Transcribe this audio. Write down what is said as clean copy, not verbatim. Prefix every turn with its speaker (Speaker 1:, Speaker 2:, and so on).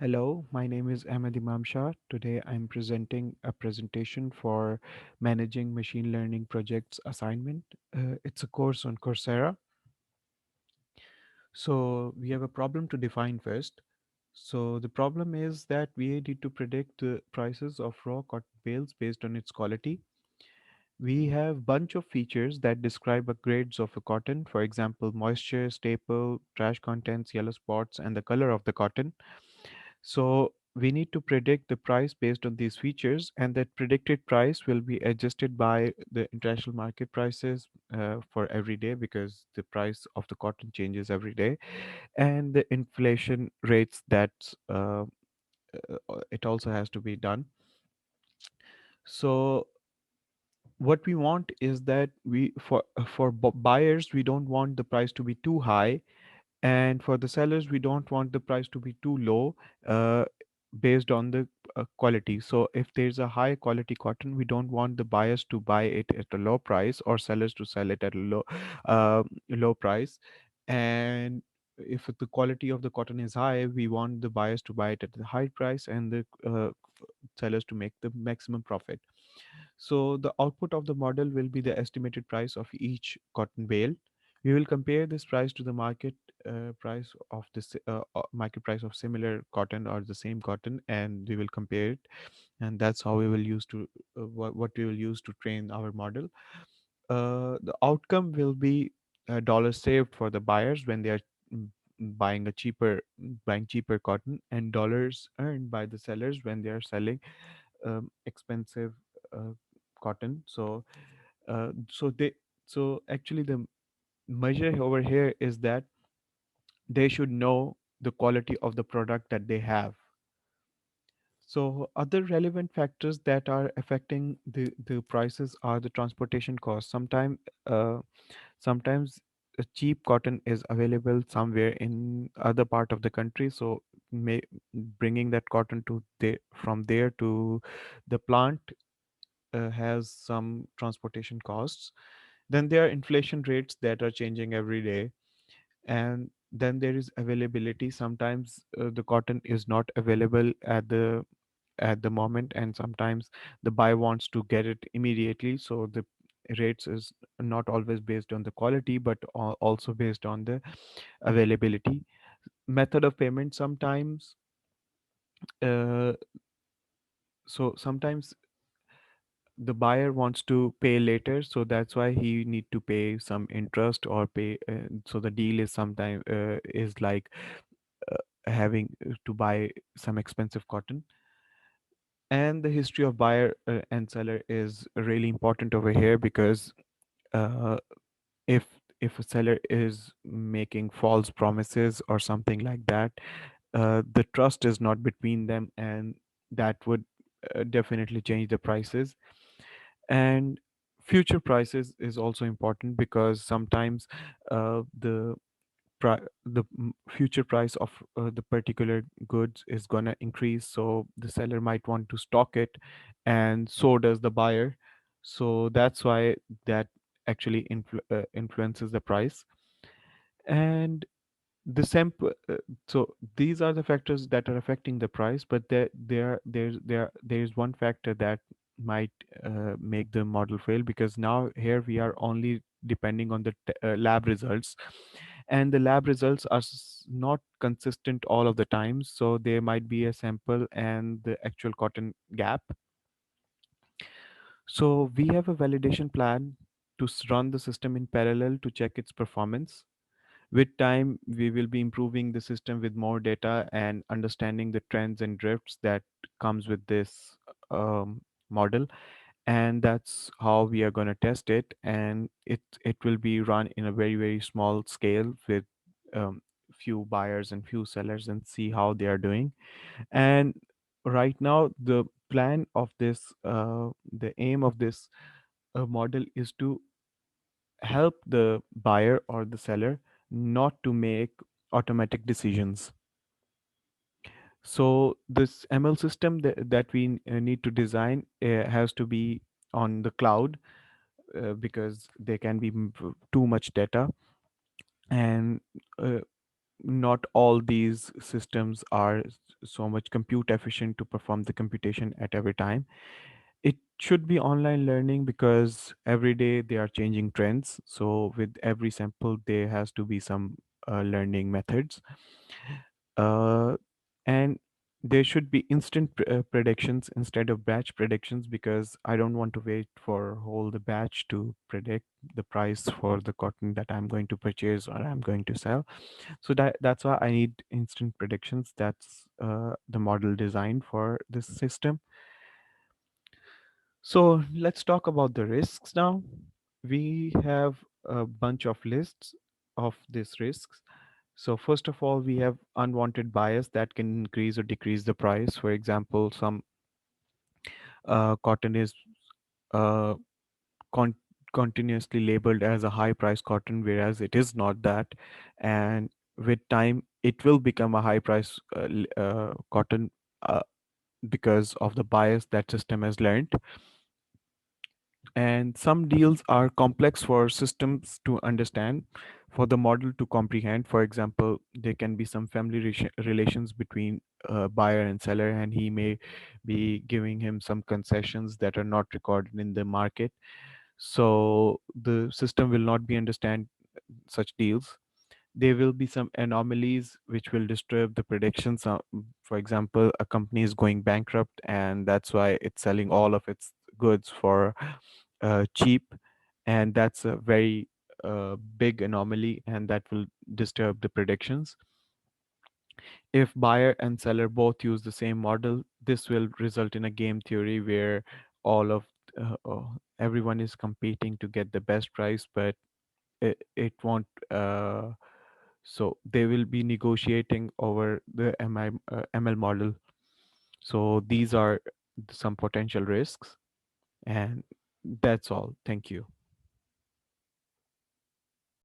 Speaker 1: Hello, my name is Ahmed Imam Shah. Today I'm presenting a presentation for managing machine learning projects assignment. It's a course on Coursera. So we have a problem to define first. So the problem is that we need to predict the prices of raw cotton bales based on its quality. We have bunch of features that describe a grades of a cotton, for example, moisture, staple, trash contents, yellow spots, and the color of the cotton. So we need to predict the price based on these features, and that predicted price will be adjusted by the international market prices for every day because the price of the cotton changes every day, and the inflation rates that it also has to be done. So what we want is that we for buyers we don't want the price to be too high, and for the sellers we don't want the price to be too low uh, based on the quality. So if there's a high quality cotton, we don't want the buyers to buy it at a low price or sellers to sell it at a low price. And if the quality of the cotton is high, we want the buyers to buy it at the high price and the sellers to make the maximum profit. So the output of the model will be the estimated price of each cotton bale. We will compare this price to the market price of similar cotton or the same cotton, and we will compare it. And that's how we will use to what we will use to train our model. The outcome will be dollars saved for the buyers when they are mm, buying cheaper cotton, and dollars earned by the sellers when they are selling expensive uh, cotton. So they so actually the measure over here is that they should know the quality of the product that they have. So other relevant factors that are affecting the prices are the transportation costs. Sometimes a cheap cotton is available somewhere in other part of the country, so may bringing that cotton to from there to the plant has some transportation costs. Then there are inflation rates that are changing every day, and then there is availability. Sometimes the cotton is not available at the moment, and sometimes the buyer wants to get it immediately, so the rates is not always based on the quality but also based on the availability. Method of payment uh, sometimes the buyer wants to pay later, so that's why he need to pay some interest or pay, so the deal is sometime is like uh, having to buy some expensive cotton. And the history of buyer and seller is really important over here because uh, if a seller is making false promises or something like that, the trust is not between them, and that would definitely change the prices. And future prices is also important because sometimes the future price of the particular goods is gonna increase, so the seller might want to stock it, and so does the buyer. So that's why that actually influences the price. And the sample so these are the factors that are affecting the price, but there's one factor that might make the model fail, because now here we are only depending on the lab results, and the lab results are not consistent all of the times, so there might be a sample and the actual cotton gap. So we have a validation plan to run the system in parallel to check its performance. With time, we will be improving the system with more data and understanding the trends and drifts that comes with this model. And that's how we are going to test it. And it will be run in a very, very small scale with few buyers and few sellers and see how they are doing. And right now, the aim of this model is to help the buyer or the seller not to make automatic decisions. So this ML system that we need to design has to be on the cloud, because there can be too much data. And uh, not all these systems are so much compute efficient to perform the computation at every time. It should be online learning because every day they are changing trends, so with every sample there has to be some learning methods. uh, and there should be instant predictions instead of batch predictions, because I don't want to wait for whole the batch to predict the price for the cotton that I'm going to purchase or I'm going to sell. So that's why I need instant predictions. That's the model designed for this system. So let's talk about the risks now. We have a bunch of lists of these risks. So first of all, we have unwanted bias that can increase or decrease the price. For example, some cotton is uh, con- continuously labeled as a high price cotton, whereas it is not that. And with time, it will become a high price cotton uh, because of the bias that system has learned. And some deals are complex for systems to understand, for the model to comprehend. For example, there can be some family relations between buyer and seller, and he may be giving him some concessions that are not recorded in the market, so the system will not be understand such deals. There will be some anomalies which will disturb the predictions. For example, a company is going bankrupt and that's why it's selling all of its goods for cheap, and that's a very big anomaly, and that will disturb the predictions. If buyer and seller both use the same model, this will result in a game theory where all of everyone is competing to get the best price, but it won't. So they will be negotiating over the ML model. So these are some potential risks, and that's all. Thank you.